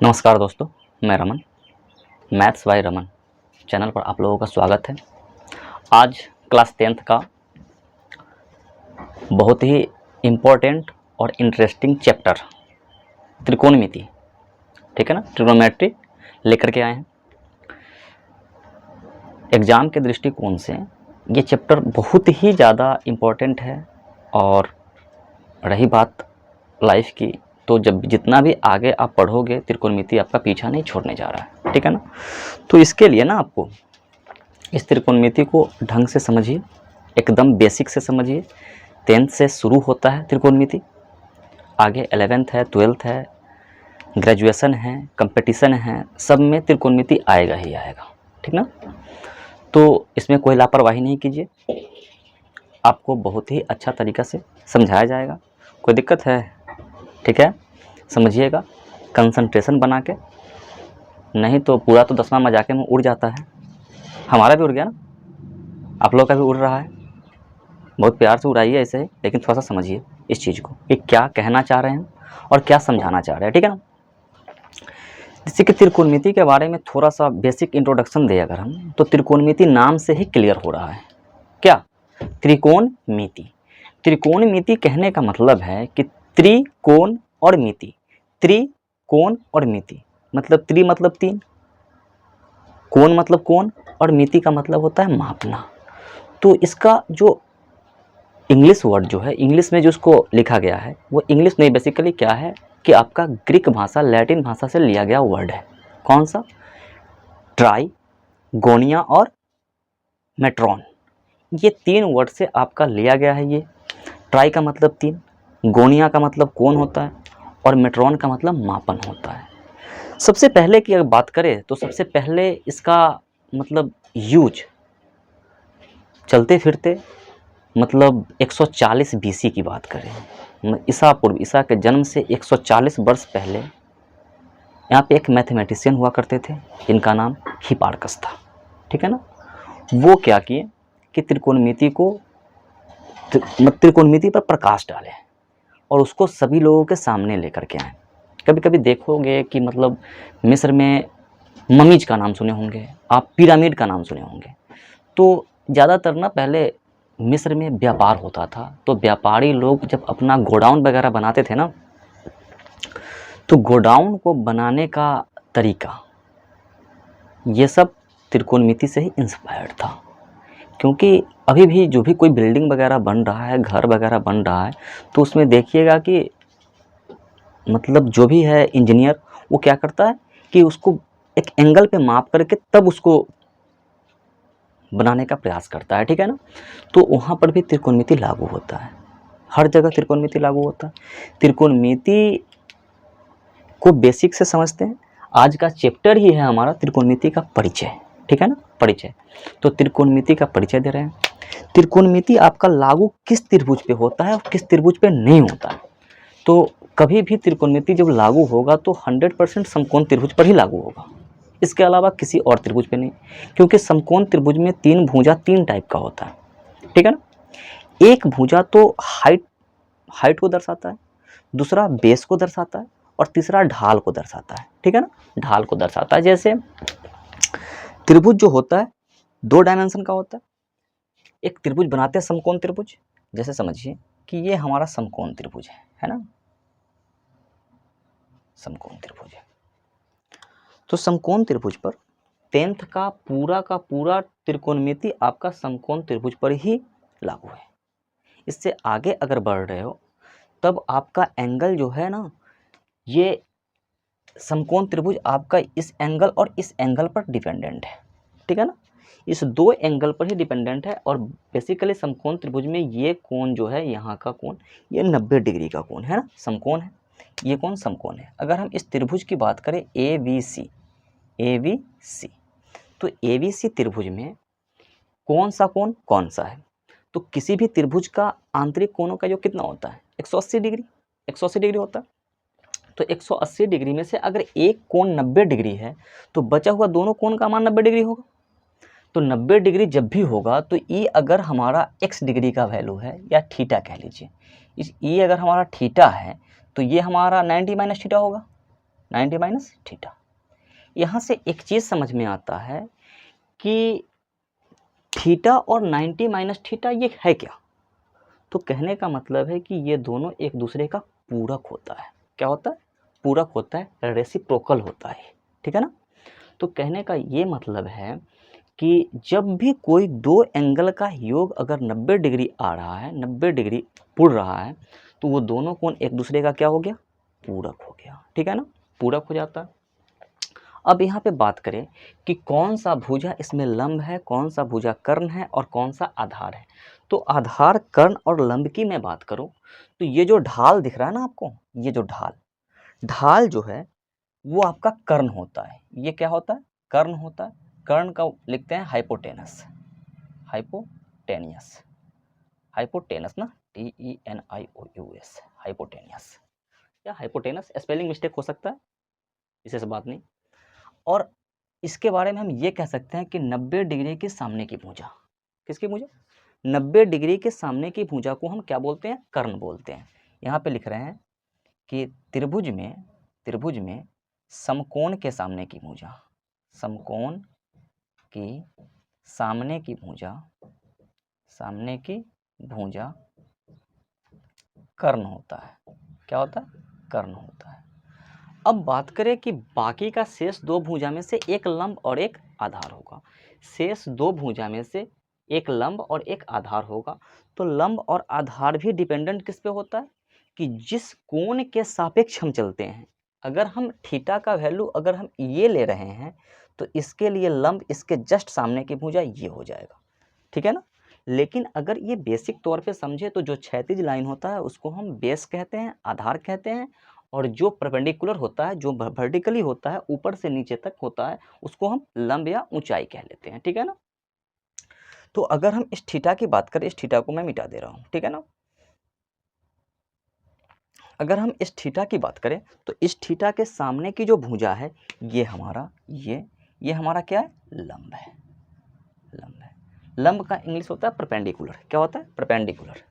नमस्कार दोस्तों, मैं Raman, maths by Raman channel पर आप लोगों का स्वागत है। आज क्लास 10th का बहुत ही इम्पोर्टेंट और इंटरेस्टिंग चैप्टर त्रिकोणमिति, ठीक है ना, ट्रिग्नोमेट्री लेकर के आए हैं। एग्ज़ाम के दृष्टिकोण से ये चैप्टर बहुत ही ज़्यादा इम्पोर्टेंट है। और रही बात लाइफ की, तो जब जितना भी आगे आप पढ़ोगे त्रिकोणमिति आपका पीछा नहीं छोड़ने जा रहा है, ठीक है ना। तो इसके लिए ना आपको इस त्रिकोणमिति को ढंग से समझिए, एकदम बेसिक से समझिए। 10th से शुरू होता है त्रिकोणमिति, आगे 11th है, 12th है, ग्रेजुएशन है, कंपटीशन है, सब में त्रिकोणमिति आएगा ही आएगा, ठीक ना। तो इसमें कोई लापरवाही नहीं कीजिए, आपको बहुत ही अच्छा तरीक़ा से समझाया जाएगा। कोई दिक्कत है, ठीक है, समझिएगा कंसंट्रेशन बना के, नहीं तो पूरा तो 10वां मजाके में उड़ जाता है। हमारा भी उड़ गया ना, आप लोग का भी उड़ रहा है। बहुत प्यार से उड़ाइए ऐसे ही, लेकिन थोड़ा सा समझिए इस चीज़ को कि क्या कहना चाह रहे हैं और क्या समझाना चाह रहे हैं, ठीक है ना। जैसे कि त्रिकोणमिति के बारे में थोड़ा सा बेसिक इंट्रोडक्शन दे अगर हम, तो त्रिकोणमिति नाम से ही क्लियर हो रहा है। क्या? त्रिकोणमिति। त्रिकोणमिति कहने का मतलब है कि त्रिकोण और मिति, त्रिकोण और मिति मतलब त्रि मतलब 3, कोण मतलब कोण, और मिति का मतलब होता है मापना। तो इसका जो इंग्लिश वर्ड जो है, इंग्लिश में जो उसको लिखा गया है, वो इंग्लिश नहीं, बेसिकली क्या है कि आपका ग्रीक भाषा, लैटिन भाषा से लिया गया वर्ड है। कौन सा? ट्राई, गोनिया और मेट्रॉन, ये 3 वर्ड से आपका लिया गया है। ये ट्राई का मतलब 3, गोनिया का मतलब कोण होता है, और मेट्रॉन का मतलब मापन होता है। सबसे पहले की अगर बात करें तो सबसे पहले इसका मतलब यूज चलते फिरते मतलब 140 BC की बात करें, ईसा पूर्व, ईसा के जन्म से 140 वर्ष पहले यहाँ पे एक मैथमेटिशियन हुआ करते थे जिनका नाम हिपार्कस था, ठीक है ना। वो क्या किए कि त्रिकोणमिति पर प्रकाश डाले और उसको सभी लोगों के सामने लेकर के आए। कभी कभी देखोगे कि मतलब मिस्र में ममीज का नाम सुने होंगे आप, पिरामिड का नाम सुने होंगे। तो ज़्यादातर ना पहले मिस्र में व्यापार होता था, तो व्यापारी लोग जब अपना गोडाउन वगैरह बनाते थे ना, तो गोडाउन को बनाने का तरीका ये सब त्रिकोणमिति से ही इंस्पायर्ड था। क्योंकि अभी भी जो भी कोई बिल्डिंग वगैरह बन रहा है, घर वगैरह बन रहा है, तो उसमें देखिएगा कि मतलब जो भी है इंजीनियर, वो क्या करता है कि उसको एक एंगल पे माप करके तब उसको बनाने का प्रयास करता है, ठीक है ना। तो वहाँ पर भी त्रिकोणमिति लागू होता है, हर जगह त्रिकोणमिति लागू होता है। त्रिकोणमिति को बेसिक से समझते हैं। आज का चैप्टर ही है हमारा त्रिकोणमिति का परिचय, ठीक है ना, परिचय। तो त्रिकोणमिति का परिचय दे रहे हैं। त्रिकोणमिति आपका लागू किस त्रिभुज पे होता है और किस त्रिभुज पे नहीं होता है। तो कभी भी त्रिकोणमिति जब लागू होगा तो 100% समकोण त्रिभुज पर ही लागू होगा, इसके अलावा किसी और त्रिभुज पे नहीं। क्योंकि समकोण त्रिभुज में 3 भुजा 3 टाइप का होता है, ठीक है ना। एक भुजा तो हाइट को दर्शाता है, दूसरा बेस को दर्शाता है, और तीसरा ढाल को दर्शाता है, ठीक है ना, ढाल को दर्शाता है। जैसे त्रिभुज जो होता है 2 डायमेंशन का होता है। एक त्रिभुज बनाते हैं समकोण त्रिभुज, जैसे समझिए कि ये हमारा समकोण त्रिभुज है ना, समकोण त्रिभुज है। तो समकोण त्रिभुज पर 10th का पूरा त्रिकोणमिति आपका समकोण त्रिभुज पर ही लागू है। इससे आगे अगर बढ़ रहे हो तब आपका एंगल जो है ना, ये समकोण त्रिभुज आपका इस एंगल और इस एंगल पर डिपेंडेंट है, ठीक है ना, इस 2 एंगल पर ही डिपेंडेंट है। और बेसिकली समकोण त्रिभुज में ये कोण जो है, यहाँ का कोण, ये 90 डिग्री का कोण है ना, समकोण है। ये कोण समकोण है। अगर हम इस त्रिभुज की बात करें ABC, तो ABC त्रिभुज में कौन सा कोण कौन सा है? तो किसी भी त्रिभुज का आंतरिक कोणों का योग कितना होता है? 180 डिग्री, 180 डिग्री होता है। तो 180 डिग्री में से अगर एक कोण 90 डिग्री है तो बचा हुआ दोनों कोण का मान 90 डिग्री होगा। तो 90 डिग्री जब भी होगा तो ई अगर हमारा x डिग्री का वैल्यू है, या थीटा कह लीजिए, इस ई अगर हमारा थीटा है तो ये हमारा 90 माइनस थीटा होगा, 90 माइनस थीटा। यहाँ से एक चीज़ समझ में आता है कि थीटा और 90 माइनस थीटा ये है क्या। तो कहने का मतलब है कि ये दोनों एक दूसरे का पूरक होता है। क्या होता है? पूरक होता है, रेसिप्रोकल होता है, ठीक है ना। तो कहने का ये मतलब है कि जब भी कोई दो एंगल का योग अगर 90 डिग्री आ रहा है, 90 डिग्री पुड़ रहा है, तो वो दोनों कोण एक दूसरे का क्या हो गया? पूरक हो गया, ठीक है ना, पूरक हो जाता है। अब यहाँ पे बात करें कि कौन सा भुजा इसमें लंब है, कौन सा भुजा कर्ण है और कौन सा आधार है। तो आधार, कर्ण और लंब की मैं बात करूँ तो ये जो ढाल दिख रहा है ना आपको, ये जो ढाल जो है वो आपका कर्ण होता है। ये क्या होता है? कर्ण होता है। कर्ण का लिखते हैं हाइपोटेनस, हाइपोटेनियस, हाइपोटेनस ना, TENIOUS, हाइपोटेनियस या हाइपोटेनस। स्पेलिंग मिस्टेक हो सकता है, विशेष बात नहीं। और इसके बारे में हम ये कह सकते हैं कि 90 डिग्री के सामने की भुजा, किसकी भुजा? 90 डिग्री के सामने की भुजा को हम क्या बोलते हैं? कर्ण बोलते हैं। यहाँ पे लिख रहे हैं कि त्रिभुज में समकोण के सामने की भुजा, समकोण की सामने की भुजा, सामने की भुजा कर्ण होता है। क्या होता है? कर्ण होता है। अब बात करें कि बाकी का शेष दो भुजा में से एक लंब और एक आधार होगा। शेष दो भुजा में से एक लंब और एक आधार होगा। तो लंब और आधार भी डिपेंडेंट किस पे होता है? कि जिस कोण के सापेक्ष हम चलते हैं। अगर हम थीटा का वैल्यू अगर हम ये ले रहे हैं तो इसके लिए लंब इसके जस्ट सामने की भुजा ये हो जाएगा, ठीक है ना। लेकिन अगर ये बेसिक तौर पे समझे तो जो क्षैतिज लाइन होता है उसको हम बेस कहते हैं, आधार कहते हैं, और जो परपेंडिकुलर होता है, जो वर्टिकली होता है, ऊपर से नीचे तक होता है, उसको हम लंब या ऊंचाई कह लेते हैं, ठीक है ना। तो अगर हम इस थीटा की बात करें, इस थीटा को मैं मिटा दे रहा हूं, ठीक है ना। अगर हम इस थीटा की बात करें तो इस थीटा के सामने की जो भुजा है ये हमारा ये हमारा क्या है? लंब है, लंब है। लंब का इंग्लिश होता है परपेंडिकुलर। क्या होता है? परपेंडिकुलर।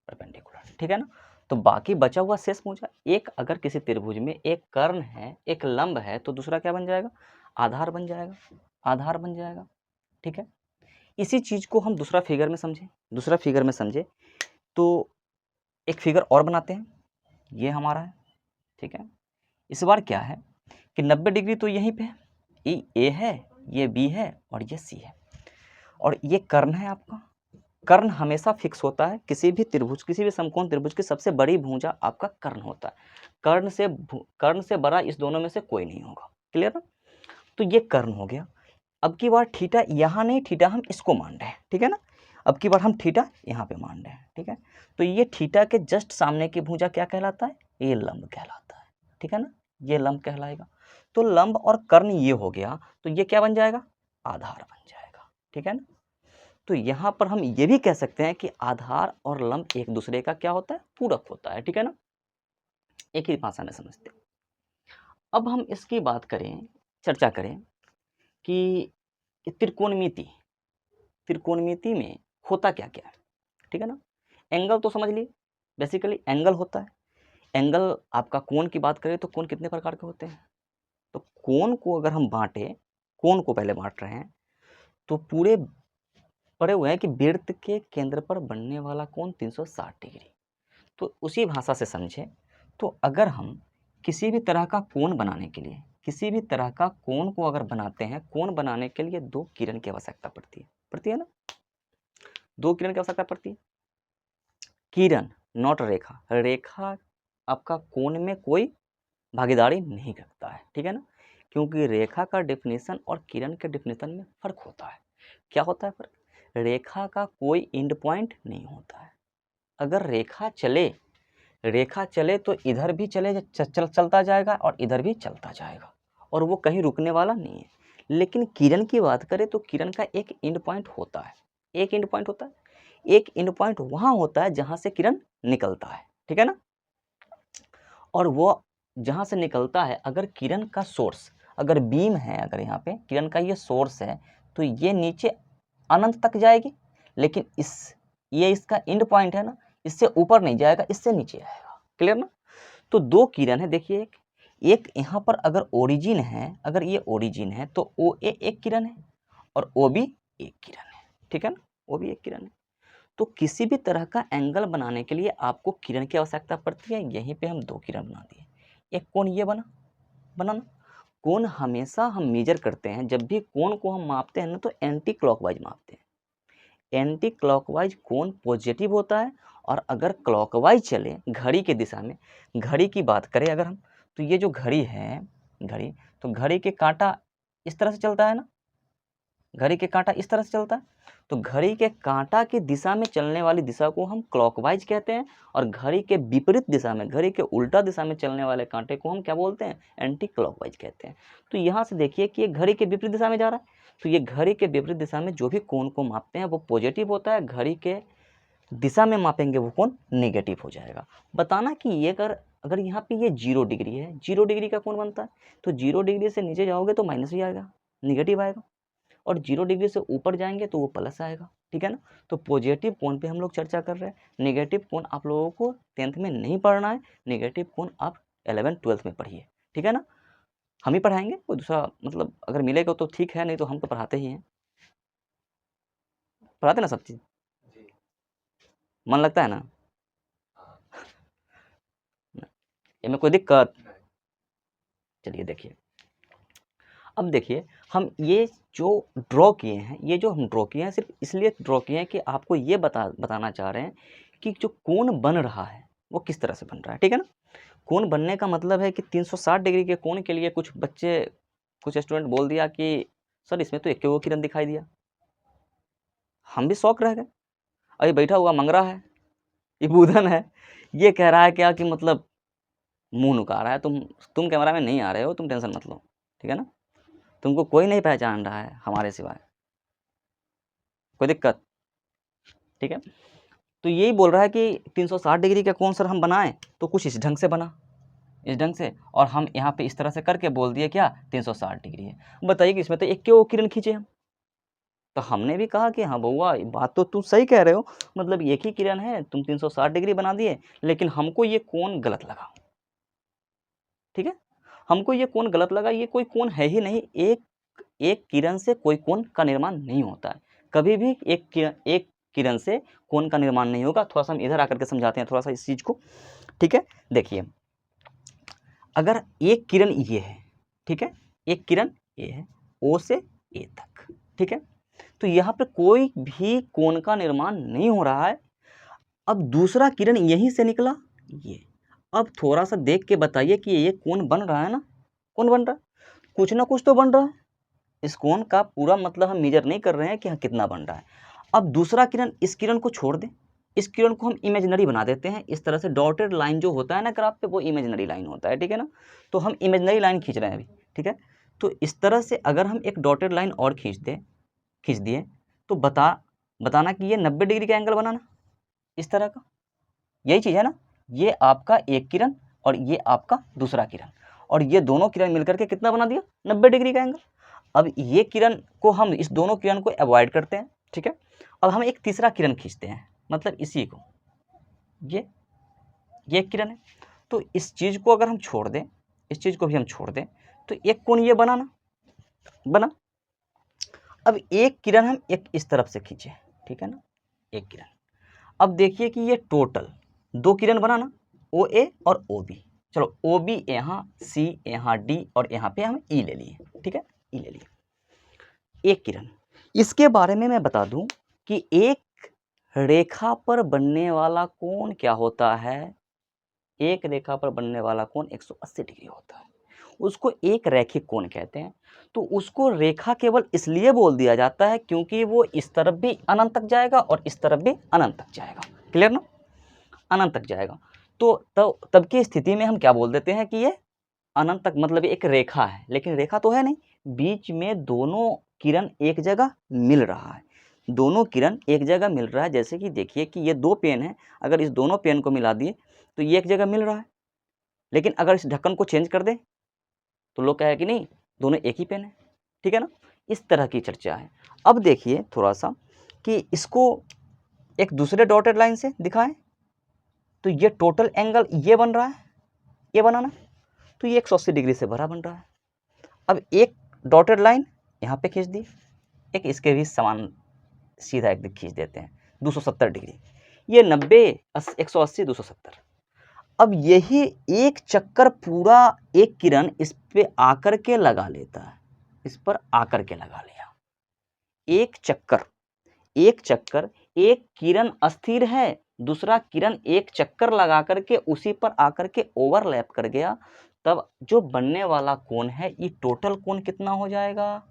परपेंडिकुलर, ठीक है ना। तो बाकी बचा हुआ शेष भुजा, एक अगर किसी त्रिभुज में एक कर्ण है, एक लंब है, तो दूसरा क्या बन जाएगा? आधार बन जाएगा, आधार बन जाएगा, ठीक है। इसी चीज को हम दूसरा फिगर में समझें, दूसरा फिगर में समझे तो एक फिगर और बनाते हैं। ये हमारा है, ठीक है। इस बार क्या है कि 90 डिग्री तो यहीं पे है, ये ए है, ये बी है और ये सी है, और ये कर्ण है आपका। कर्ण हमेशा फिक्स होता है, किसी भी त्रिभुज, किसी भी समकोण त्रिभुज की सबसे बड़ी भुजा आपका कर्ण होता है। कर्ण से बड़ा इस दोनों में से कोई नहीं होगा, क्लियर ना। तो ये कर्ण हो गया। अब की बार थीटा यहाँ नहीं, थीटा हम इसको मान रहे हैं, ठीक है ना। अब की बार हम थीटा यहाँ पे मान रहे हैं, ठीक है। तो ये थीटा के जस्ट सामने की भुजा क्या कहलाता है? ये लंब कहलाता है, ठीक है ना, ये लंब कहलाएगा। तो लंब और कर्ण ये हो गया, तो ये क्या बन जाएगा? आधार बन जाएगा, ठीक है ना। तो यहाँ पर हम ये भी कह सकते हैं कि आधार और लंब एक दूसरे का क्या होता है? पूरक होता है, ठीक है ना, एक ही भाषा में समझते हैं। अब हम इसकी बात करें, चर्चा करें कि त्रिकोणमिति, त्रिकोणमिति में होता क्या क्या है, ठीक है ना। एंगल तो समझ लिए, बेसिकली एंगल होता है। एंगल आपका कोण की बात करें तो कोण कितने प्रकार के होते हैं? तो कोण को अगर हम बांटे, कोण को पहले बांट रहे हैं तो पूरे पड़े हुए हैं कि वृत्त के केंद्र पर बनने वाला कोण 360 डिग्री। तो उसी भाषा से समझें तो अगर हम किसी भी तरह का कोण बनाने के लिए, किसी भी तरह का कोण को अगर बनाते हैं, कोण बनाने के लिए दो किरण की आवश्यकता पड़ती है ना, दो किरण की आवश्यकता पड़ती है। किरण नॉट रेखा, रेखा आपका कोण में कोई भागीदारी नहीं रखता है, ठीक है ना, क्योंकि रेखा का डेफिनेशन और किरण के डेफिनेशन में फर्क होता है। क्या होता है फर्क? रेखा का कोई एंड पॉइंट नहीं होता है। अगर रेखा चले तो इधर भी चलता जाएगा और इधर भी चलता जाएगा, और वो कहीं रुकने वाला नहीं है। लेकिन किरण की बात करें तो किरण का एक एंड पॉइंट होता है, एक एंड पॉइंट होता है। एक एंड पॉइंट वहाँ होता है जहाँ से किरण निकलता है, ठीक है ना। और वो जहाँ से निकलता है, अगर किरण का सोर्स, अगर बीम है, अगर यहाँ पे किरण का ये सोर्स है तो ये नीचे अनंत तक जाएगी। लेकिन ये इसका एंड पॉइंट है ना, इससे ऊपर नहीं जाएगा, इससे नीचे आएगा। क्लियर ना? तो दो किरण है, देखिए एक यहाँ पर अगर ओरिजिन है, अगर ये ओरिजिन है तो ओ ए एक किरण है और ओ बी एक किरण है, ठीक है ना, वो भी एक किरण है। तो किसी भी तरह का एंगल बनाने के लिए आपको किरण की आवश्यकता पड़ती है। यहीं पे हम दो किरण बना दिए, एक कोण ये बना ना। कोण हमेशा हम मेजर करते हैं, जब भी कोण को हम मापते हैं ना तो एंटी क्लॉकवाइज मापते हैं। एंटी क्लॉकवाइज कोण पॉजिटिव होता है, और अगर क्लॉकवाइज चले घड़ी के दिशा में, घड़ी की बात करें अगर हम, तो ये जो घड़ी है, घड़ी, तो घड़ी के कांटा इस तरह से चलता है ना, घड़ी के कांटा इस तरह से चलता है, तो घड़ी के कांटा की दिशा में चलने वाली दिशा को हम क्लॉकवाइज कहते हैं, और घड़ी के विपरीत दिशा में, घड़ी के उल्टा दिशा में चलने वाले कांटे को हम क्या बोलते हैं, एंटी क्लॉकवाइज कहते हैं। तो यहाँ से देखिए कि ये घड़ी के विपरीत दिशा में जा रहा है, तो ये घड़ी के विपरीत दिशा में जो भी कोण को मापते हैं वो पॉजिटिव होता है, घड़ी के दिशा में मापेंगे वो कोण नेगेटिव हो जाएगा। बताना कि ये अगर यहाँ पे ये 0 डिग्री है, 0 डिग्री का कोण बनता है, तो 0 डिग्री से नीचे जाओगे तो माइनस ही आएगा, निगेटिव आएगा, और 0 डिग्री से ऊपर जाएंगे तो वो प्लस आएगा, ठीक है ना। तो पॉजिटिव कोण पे हम लोग चर्चा कर रहे हैं। नेगेटिव कोण आप लोगों को 10th में नहीं पढ़ना है, नेगेटिव कोण आप 11th-12th में पढ़िए, ठीक है ना। हम ही पढ़ाएंगे, कोई दूसरा मतलब अगर मिलेगा तो ठीक है, नहीं तो हम तो पढ़ाते ही हैं, पढ़ाते ना सब चीज़, मन लगता है ना, इनमें कोई दिक्कत। चलिए देखिए, अब देखिए हम ये जो ड्रॉ किए हैं, ये जो हम ड्रॉ किए हैं सिर्फ इसलिए ड्रॉ किए हैं कि आपको ये बताना चाह रहे हैं कि जो कोण बन रहा है वो किस तरह से बन रहा है, ठीक है ना। कोण बनने का मतलब है कि 360 डिग्री के कोण के लिए कुछ स्टूडेंट बोल दिया कि सर इसमें तो एक वो किरण दिखाई दिया, हम भी शौक रह गए। अरे बैठा हुआ मंगरा है, ये बुधन है, ये कह रहा है क्या कि मतलब मुंह नुका रहा है, तुम कैमरा में नहीं आ रहे हो, तुम टेंशन मत लो, ठीक है ना, तुमको कोई नहीं पहचान रहा है हमारे सिवाय, कोई दिक्कत, ठीक है। तो यही बोल रहा है कि 360 डिग्री का कोण सर हम बनाएं तो कुछ इस ढंग से बना, इस ढंग से, और हम यहाँ पे इस तरह से करके बोल दिए क्या 360 डिग्री है। बताइए कि इसमें तो एक क्यों किरण खींचे हम, तो हमने भी कहा कि हाँ बउआ बात तो तुम सही कह रहे हो, मतलब एक ही किरण है, तुम 360 डिग्री बना दिए, लेकिन हमको ये कोण गलत लगा, ठीक है, हमको ये कोण गलत लगा, ये कोई कोण है ही नहीं, एक किरण से कोई कोण का निर्माण नहीं होता है, कभी भी एक किरण से कोण का निर्माण नहीं होगा। थोड़ा सा हम इधर आकर के समझाते हैं थोड़ा सा इस चीज़ को, ठीक है। देखिए अगर एक किरण ये है, ठीक है, एक किरण ये है ओ से ए तक, ठीक है, तो यहाँ पे कोई भी कोण का निर्माण नहीं हो रहा है। अब दूसरा किरण यहीं से निकला ये, अब थोड़ा सा देख के बताइए कि ये कोण बन रहा है ना, कौन बन रहा है, कुछ ना कुछ तो बन रहा है। इस कोण का पूरा मतलब हम मेजर नहीं कर रहे हैं कि हाँ कितना बन रहा है। अब दूसरा किरण, इस किरण को छोड़ दें, इस किरण को हम इमेजिनरी बना देते हैं, इस तरह से डॉटेड लाइन जो होता है ना ग्राफ पे वो इमेजिनरी लाइन होता है, ठीक है ना। तो हम इमेजिनरी लाइन खींच रहे हैं अभी, ठीक है। तो इस तरह से अगर हम एक डॉटेड लाइन और खींच दिए तो बताना कि ये 90 डिग्री का एंगल बनाना, इस तरह का, यही चीज़ है ना। ये आपका एक किरण और ये आपका दूसरा किरण, और ये दोनों किरण मिलकर के कितना बना दिया, 90 डिग्री का एंगल। अब ये किरण को हम, इस दोनों किरण को अवॉइड करते हैं, ठीक है। अब हम एक तीसरा किरण खींचते हैं, मतलब इसी को, ये एक किरण है, तो इस चीज़ को अगर हम छोड़ दें, इस चीज़ को भी हम छोड़ दें, तो एक कोण ये बना। अब एक किरण हम एक इस तरफ से खींचे, ठीक है ना, एक किरण। अब देखिए कि ये टोटल दो किरण बना ना, ओ ए और ओ बी। चलो ओ बी यहाँ, सी यहाँ, डी, और यहाँ पे हम ई ले लिए, ठीक है, ई ले लिए। एक किरण, इसके बारे में मैं बता दूं कि एक रेखा पर बनने वाला कोण क्या होता है, एक रेखा पर बनने वाला कोण 180 डिग्री होता है, उसको एक रैखिक कोण कहते हैं। तो उसको रेखा केवल इसलिए बोल दिया जाता है क्योंकि वो इस तरफ भी अनंत तक जाएगा और इस तरफ भी अनंत तक जाएगा, क्लियर ना, अनंत तक जाएगा। तो तब की स्थिति में हम क्या बोल देते हैं कि ये अनंत तक, मतलब एक रेखा है, लेकिन रेखा तो है नहीं, बीच में दोनों किरण एक जगह मिल रहा है, दोनों किरण एक जगह मिल रहा है। जैसे कि देखिए कि ये दो पेन है, अगर इस दोनों पेन को मिला दिए तो ये एक जगह मिल रहा है, लेकिन अगर इस ढक्कन को चेंज कर दें तो लोग कहे कि नहीं दोनों एक ही पेन है, ठीक है ना। इस तरह की चर्चा है। अब देखिए थोड़ा सा कि इसको एक दूसरे डॉटेड लाइन से दिखाएं, तो ये टोटल एंगल ये बन रहा है, ये बनाना, तो ये 180 डिग्री से भरा बन रहा है। अब एक डॉटेड लाइन यहाँ पे खींच दी, एक इसके भी समान सीधा एक दिख खींच देते हैं 270 डिग्री, ये 90 180 270। अब यही एक चक्कर पूरा एक किरण इस पे आकर के लगा लेता है, इस पर आकर के लगा लिया, एक चक्कर एक किरण अस्थिर है, दूसरा किरण एक चक्कर लगा करके उसी पर आकर के ओवरलैप कर गया, तब जो बनने वाला कोण है ये टोटल कोण कितना हो जाएगा,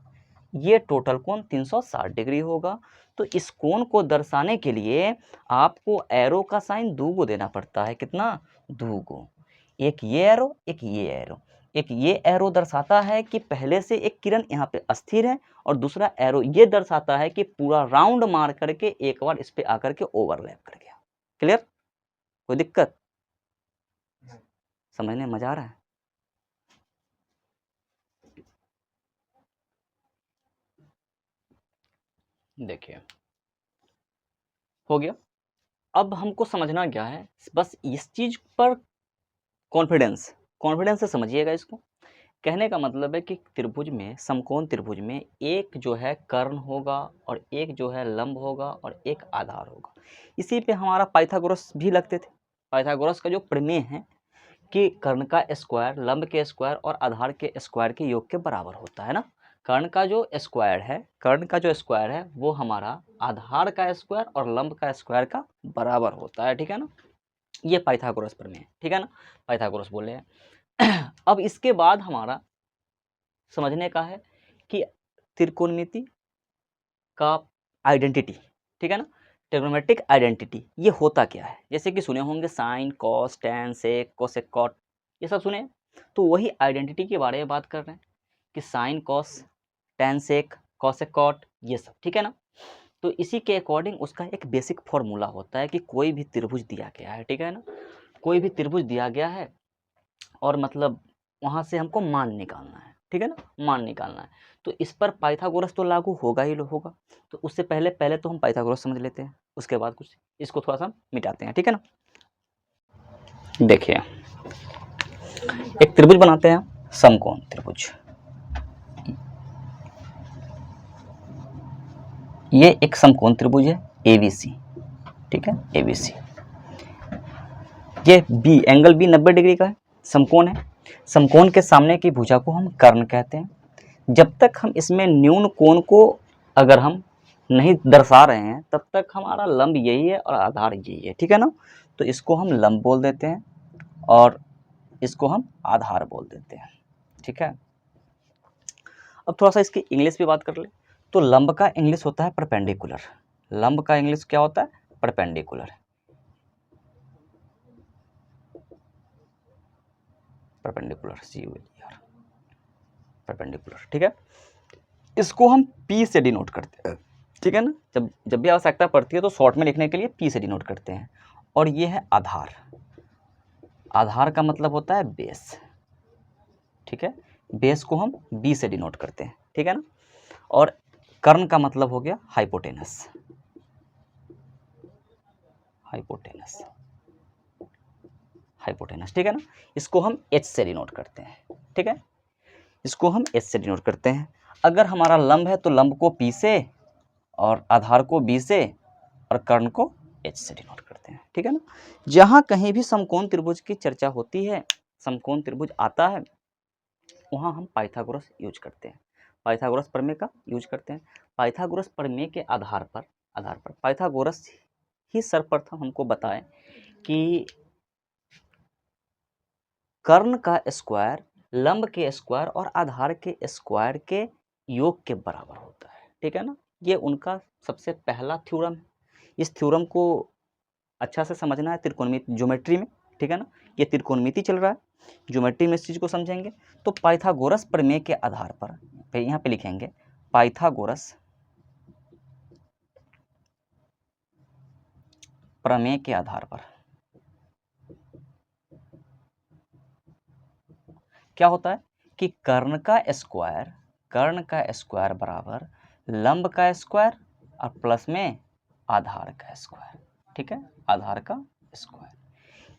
ये टोटल कोण 360 डिग्री होगा। तो इस कोण को दर्शाने के लिए आपको एरो का साइन दूगो देना पड़ता है, कितना, दूगो, एक ये एरो एक ये एरो। एक ये एरो दर्शाता है कि पहले से एक किरण यहाँ पे अस्थिर है, और दूसरा एरो ये दर्शाता है कि पूरा राउंड मार करके एक बार इस पे आकर के ओवरलैप कर गया। क्लियर, कोई दिक्कत, समझने में मजा आ रहा है? देखिए हो गया। अब हमको समझना क्या है, बस इस चीज पर कॉन्फिडेंस से समझिएगा इसको। कहने का मतलब है कि त्रिभुज में, समकोण त्रिभुज में एक जो है कर्ण होगा और एक जो है लंब होगा और एक आधार होगा। इसी पे हमारा पाइथागोरस भी लगते थे। पाइथागोरस का जो प्रमेय है कि कर्ण का स्क्वायर लंब के स्क्वायर और आधार के स्क्वायर के योग के बराबर होता है ना। कर्ण का जो स्क्वायर है वो हमारा आधार का स्क्वायर और लंब का स्क्वायर का बराबर होता है, ठीक है ना। ये पाइथागोरस प्रमेय है, ठीक है ना, पाइथागोरस बोले हैं। अब इसके बाद हमारा समझने का है कि त्रिकोणमिति का आइडेंटिटी, ठीक है ना, ट्रिग्नोमेट्रिक आइडेंटिटी ये होता क्या है। जैसे कि सुने होंगे साइन, कॉस, टैन, सेक, कोसेक, कॉट, ये सब सुने। तो वही आइडेंटिटी के बारे में बात कर रहे हैं कि साइन, कॉस, टैन, सेक, कोसेक, कॉट, ये सब, ठीक है ना। तो इसी के अकॉर्डिंग उसका एक बेसिक फॉर्मूला होता है कि कोई भी त्रिभुज दिया गया है, ठीक है ना, कोई भी त्रिभुज दिया गया है और मतलब वहाँ से हमको मान निकालना है, ठीक है ना, मान निकालना है। तो इस पर पाइथागोरस तो लागू होगा ही होगा। तो उससे पहले तो हम पाइथागोरस समझ लेते हैं, उसके बाद कुछ इसको थोड़ा सा मिटाते हैं, ठीक है ना। देखिए एक त्रिभुज बनाते हैं, समकोण त्रिभुज। ये एक समकोण त्रिभुज है ABC, ठीक है, ABC। ये बी, एंगल बी 90 डिग्री का है, समकोण है। समकोण के सामने की भुजा को हम कर्ण कहते हैं। जब तक हम इसमें न्यून कोण को अगर हम नहीं दर्शा रहे हैं तब तक हमारा लंब यही है और आधार यही है, ठीक है ना। तो इसको हम लंब बोल देते हैं और इसको हम आधार बोल देते हैं, ठीक है। अब थोड़ा सा इसकी इंग्लिश पे बात कर ले। तो लंब का इंग्लिश होता है परपेंडिकुलर। लंब का इंग्लिश क्या होता है, परपेंडिकुलर। परपेंडिकुलर, CULR, परपेंडिकुलर, ठीक है। इसको हम P से डिनोट करते हैं, ठीक है ना। जब भी आवश्यकता पड़ती है तो शॉर्ट में लिखने के लिए P से डिनोट करते हैं। और ये है आधार। आधार का मतलब होता है बेस, ठीक है। बेस को हम B से डिनोट करते हैं, ठीक है ना। और कर्ण का मतलब हो गया हाइपोटेनस, हाइपोटेनस, हाइपोटेनस, ठीक है ना। इसको हम H से डिनोट करते हैं, ठीक है, इसको हम H से डिनोट करते हैं। अगर हमारा लंब है तो लंब को P से और आधार को B से और कर्ण को H से डिनोट करते हैं, ठीक है ना। जहाँ कहीं भी समकोण त्रिभुज की चर्चा होती है, समकोण त्रिभुज आता है, वहाँ हम पाइथागोरस यूज करते हैं, पाइथागोरस प्रमेय का यूज करते हैं। पाइथागोरस प्रमेय के आधार पर पाइथागोरस ही सर्वप्रथम हमको बताएं कि कर्ण का स्क्वायर लंब के स्क्वायर और आधार के स्क्वायर के योग के बराबर होता है, ठीक है ना। ये उनका सबसे पहला थ्योरम है। इस थ्योरम को अच्छा से समझना है त्रिकोणमिति ज्योमेट्री में, ठीक है ना। ये त्रिकोणमिति चल रहा है, ज्योमेट्री में इस चीज़ को समझेंगे। तो पाइथागोरस प्रमेय के आधार पर यहाँ पे लिखेंगे पाइथागोरस प्रमेय के आधार पर क्या होता है कि कर्ण का स्क्वायर बराबर लंब का स्क्वायर और प्लस में आधार का स्क्वायर, ठीक है, आधार का स्क्वायर।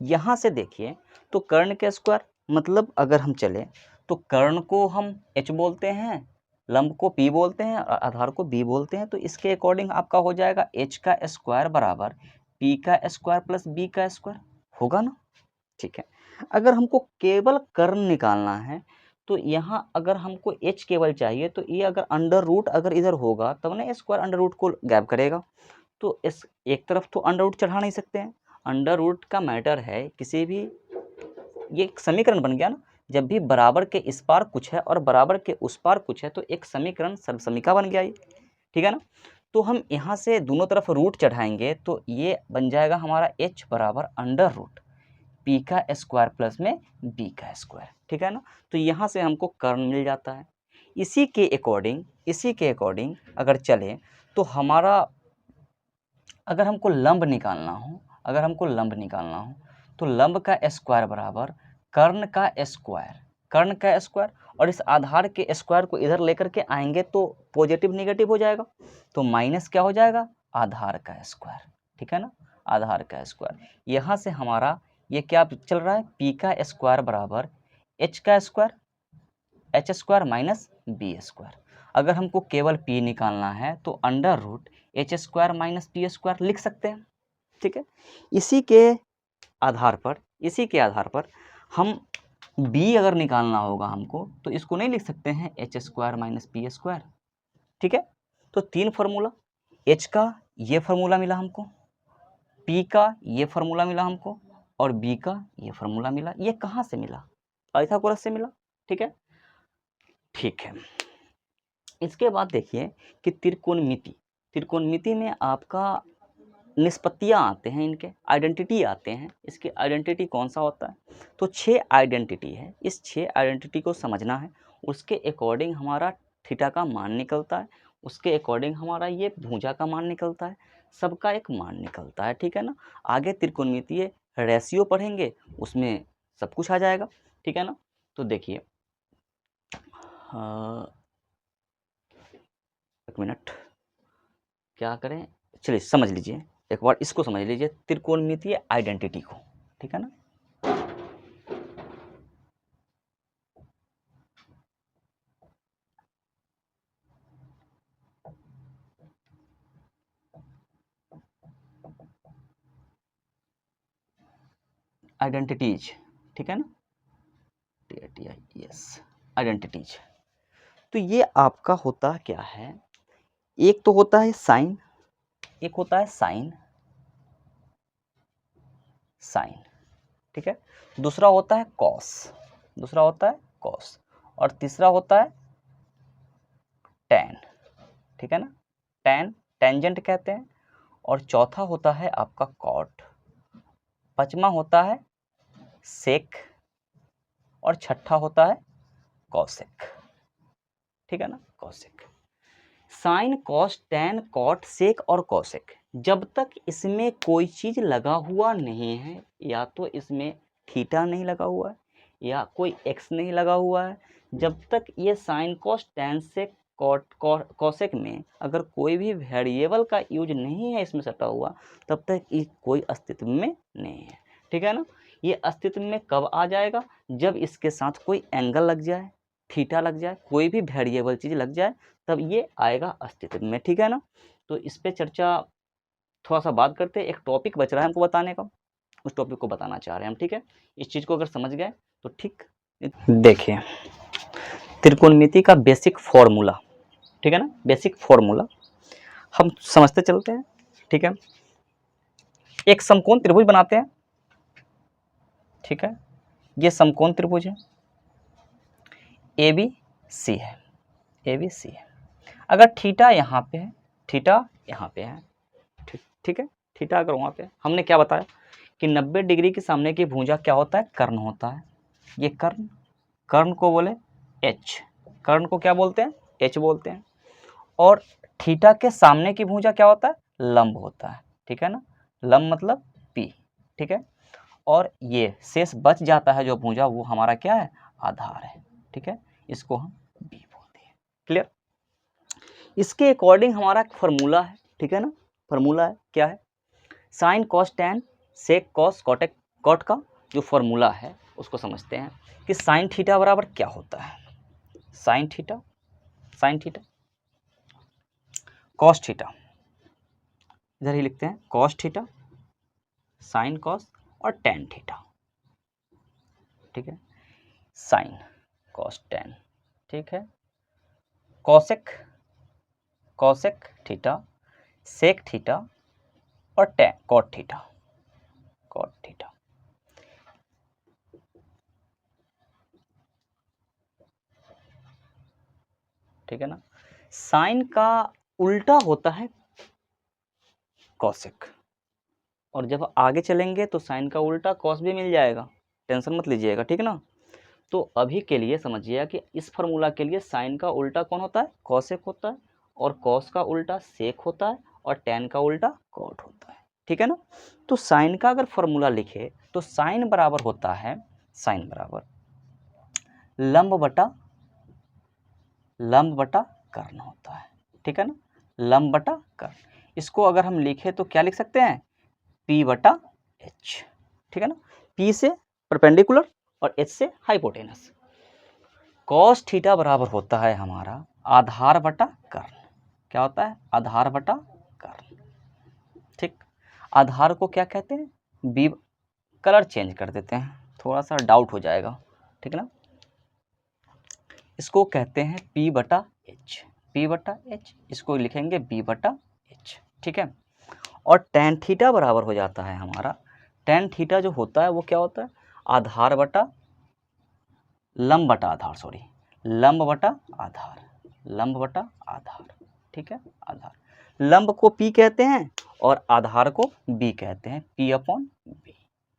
यहाँ से देखिए तो कर्ण के स्क्वायर मतलब अगर हम चले तो कर्ण को हम h बोलते हैं, लंब को p बोलते हैं और आधार को b बोलते हैं। तो इसके अकॉर्डिंग आपका हो जाएगा h का स्क्वायर बराबर p का स्क्वायर प्लस b का स्क्वायर, होगा ना, ठीक है। अगर हमको केवल कर्ण निकालना है तो यहाँ अगर हमको h केवल चाहिए तो ये अगर अंडर रूट अगर इधर होगा तब ना स्क्वायर अंडर रूट को गैप करेगा, तो इस एक तरफ तो अंडर रूट चढ़ा नहीं सकते हैं। अंडर रूट का मैटर है किसी भी, ये एक समीकरण बन गया ना, जब भी बराबर के इस पार कुछ है और बराबर के उस पार कुछ है तो एक समीकरण सर्वसमीका बन गया ये, ठीक है ना। तो हम यहाँ से दोनों तरफ रूट चढ़ाएंगे तो ये बन जाएगा हमारा h बराबर अंडर रूट p का स्क्वायर प्लस में b का स्क्वायर, ठीक है ना। तो यहाँ से हमको कर्ण मिल जाता है। इसी के अकॉर्डिंग अगर चले तो हमारा अगर हमको लंब निकालना हो तो लंब का स्क्वायर बराबर कर्ण का स्क्वायर और इस आधार के स्क्वायर को इधर लेकर के आएंगे तो पॉजिटिव निगेटिव हो जाएगा, तो माइनस क्या हो जाएगा, आधार का स्क्वायर, ठीक है ना, आधार का स्क्वायर। यहाँ से हमारा ये क्या चल रहा है, p का स्क्वायर बराबर h का square, h square minus b square. अगर हमको केवल p निकालना है तो under root h square minus p square लिख सकते हैं, ठीक है। इसी के आधार पर हम b अगर निकालना होगा हमको तो इसको नहीं लिख सकते हैं h square minus p square, ठीक है। तो तीन फार्मूला, h का ये फार्मूला मिला हमको, p का ये फार्मूला मिला हमको और b का ये फार्मूला मिला। ये कहाँ से मिला, पाइथागोरस से मिला, ठीक है, ठीक है। इसके बाद देखिए कि त्रिकोणमिति में आपका निष्पत्तियाँ आते हैं, इनके आइडेंटिटी आते हैं। इसके आइडेंटिटी कौन सा होता है, तो 6 आइडेंटिटी है। इस 6 आइडेंटिटी को समझना है, उसके अकॉर्डिंग हमारा थीटा का मान निकलता है, उसके अकॉर्डिंग हमारा ये भुजा का मान निकलता है, सबका एक मान निकलता है, ठीक है ना। आगे त्रिकोणमितीय रेशियो पढ़ेंगे उसमें सब कुछ आ जाएगा, ठीक है ना। तो देखिए एक मिनट क्या करें, चलिए समझ लीजिए एक बार, इसको समझ लीजिए त्रिकोणमितीय आइडेंटिटी को, ठीक है ना। आइडेंटिटीज, ठीक है ना, यस आइडेंटिटीज। तो ये आपका होता क्या है, एक तो होता है साइन, एक होता है साइन, ठीक है, दूसरा होता है कॉस, और तीसरा होता है टैन, ठीक है ना, टेंजेंट कहते हैं, और चौथा होता है आपका कॉट, पांचवा होता है सेक और छठा होता है कॉसेक, ठीक है ना, cosec. Sine cos tan cot sec और कॉसेक, जब तक इसमें कोई चीज लगा हुआ नहीं है, या तो इसमें थीटा नहीं लगा हुआ है या कोई एक्स नहीं लगा हुआ है, जब तक ये sine cos tan sec cot cosec में अगर कोई भी वेरिएबल का यूज नहीं है इसमें सटा हुआ, तब तक ये कोई अस्तित्व में नहीं है, ठीक है ना। ये अस्तित्व में कब आ जाएगा, जब इसके साथ कोई एंगल लग जाए, थीटा लग जाए, कोई भी वेरिएबल चीज लग जाए, तब ये आएगा अस्तित्व में, ठीक है ना। तो इस पे चर्चा थोड़ा सा बात करते हैं, एक टॉपिक बच रहा है हमको बताने का, उस टॉपिक को बताना चाह रहे हैं हम, ठीक है। इस चीज़ को अगर समझ गए तो ठीक। देखिए त्रिकोणमिति का बेसिक फॉर्मूला, ठीक है ना, बेसिक फॉर्मूला हम समझते चलते हैं, ठीक है। एक समकोण त्रिभुज बनाते हैं, ठीक है, ये समकोण त्रिभुज है, ABC है, ABC है। अगर थीटा यहाँ पे है, थीटा यहाँ पे है, ठीक है, थीटा अगर वहाँ पे, हमने क्या बताया कि 90 डिग्री के सामने की भुजा क्या होता है, कर्ण होता है। ये कर्ण को बोले H, कर्ण को क्या बोलते हैं, H बोलते हैं। और थीटा के सामने की भुजा क्या होता है, लंब होता है, ठीक है ना, लंब मतलब P, ठीक है। और ये शेष बच जाता है जो भुजा, वो हमारा क्या है, आधार है, ठीक है, इसको हम B बोलते हैं, क्लियर। इसके अकॉर्डिंग हमारा एक फॉर्मूला है, ठीक है ना, फार्मूला है, क्या है, साइन कॉस टैन सेक कॉस कॉटेक कॉट का जो फार्मूला है उसको समझते हैं कि साइन थीटा बराबर क्या होता है, साइन थीटा कॉस थीटा, इधर ही लिखते हैं कॉस थीटा, साइन कॉस और टैन थीटा, ठीक है, साइन कॉस टैन, ठीक है, कॉसेक थीटा, सेक थीटा और टैन कॉट थीटा, ठीक है ना। साइन का उल्टा होता है कॉसेक, और जब आगे चलेंगे तो साइन का उल्टा कॉस भी मिल जाएगा, टेंशन मत लीजिएगा, ठीक है ना। तो अभी के लिए समझिएगा कि इस फार्मूला के लिए साइन का उल्टा कौन होता है, कॉसेक होता है, और कॉस का उल्टा सेक होता है, और टैन का उल्टा कॉट होता है, ठीक है ना। तो साइन का अगर फार्मूला लिखे तो साइन बराबर होता है, साइन बराबर लंब बटा कर्ण होता है, ठीक है ना, लंब बटा कर्ण। इसको अगर हम लिखे तो क्या लिख सकते हैं, P बटा H, ठीक है ना, P से परपेंडिकुलर और H से हाइपोटेनस। कॉस थीटा बराबर होता है हमारा आधार बटा कर्ण, क्या होता है, आधार बटा कर्ण, ठीक। आधार को क्या कहते हैं, बी, कलर चेंज कर देते हैं, थोड़ा सा डाउट हो जाएगा, ठीक है ना। इसको कहते हैं P बटा H, इसको लिखेंगे B बटा H, ठीक है। और टैन थीटा बराबर हो जाता है हमारा, टैन थीटा जो होता है वो क्या होता है, आधार बटा लंब बटा आधार, सॉरी लंब बटा आधार, ठीक है, आधार, लंब को P कहते हैं और आधार को B कहते हैं, P अपॉन B,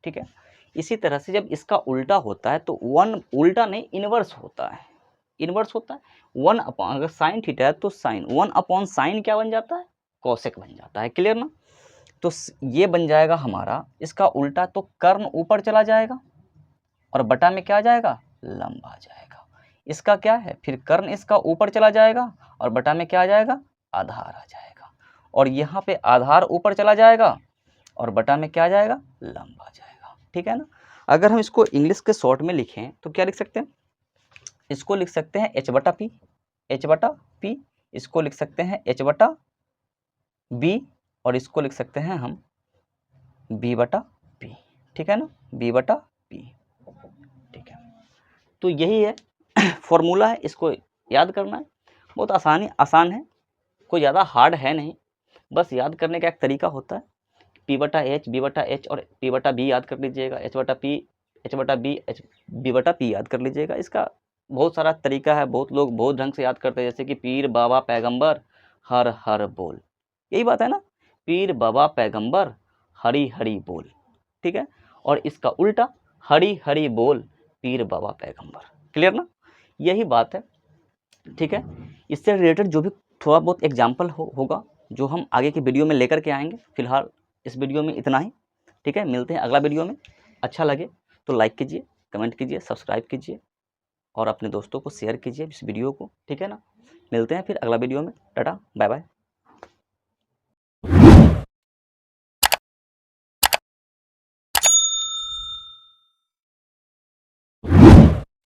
ठीक है। इसी तरह से जब इसका उल्टा होता है तो वन, उल्टा नहीं इनवर्स होता है, वन अपॉन, अगर साइन थीटा है तो साइन, वन अपॉन साइन क्या बन जाता है, कॉसेक बन जाता है, क्लियर ना। तो ये बन जाएगा हमारा, इसका उल्टा तो कर्ण ऊपर चला जाएगा और बटा में क्या आ जाएगा, लंब आ जाएगा। इसका क्या है, फिर कर्ण इसका ऊपर चला जाएगा और बटा में क्या आ जाएगा, आधार आ जाएगा, और यहाँ पे आधार ऊपर चला जाएगा और बटा में क्या आ जाएगा, लंब आ जाएगा, ठीक है ना। अगर हम इसको इंग्लिश के शॉर्ट में लिखें तो क्या लिख सकते हैं, इसको लिख सकते हैं H बटा P, इसको लिख सकते हैं H बटा B, और इसको लिख सकते हैं हम B बटा P, ठीक है ना, B बटा P, ठीक है। तो यही है फॉर्मूला है, इसको याद करना है, बहुत आसान है, कोई ज़्यादा हार्ड है नहीं, बस याद करने का एक तरीका होता है, P बटा H, B बटा H और P बटा B याद कर लीजिएगा, H बटा P, H बटा B, B बटा P याद कर लीजिएगा। इसका बहुत सारा तरीका है, बहुत लोग बहुत ढंग से याद करते हैं, जैसे कि पीर बाबा पैगंबर हर हर बोल, यही बात है ना, पीर बाबा पैगंबर हरी हरी बोल, ठीक है। और इसका उल्टा हरी हरी बोल पीर बाबा पैगंबर, क्लियर ना, यही बात है, ठीक है। इससे रिलेटेड जो भी थोड़ा बहुत एग्जाम्पल होगा जो हम आगे की वीडियो में लेकर के आएंगे, फिलहाल इस वीडियो में इतना ही, ठीक है। मिलते हैं अगला वीडियो में, अच्छा लगे तो लाइक कीजिए, कमेंट कीजिए, सब्सक्राइब कीजिए और अपने दोस्तों को शेयर कीजिए इस वीडियो को, ठीक है ना। मिलते हैं फिर अगला वीडियो में, टाटा बाय बाय।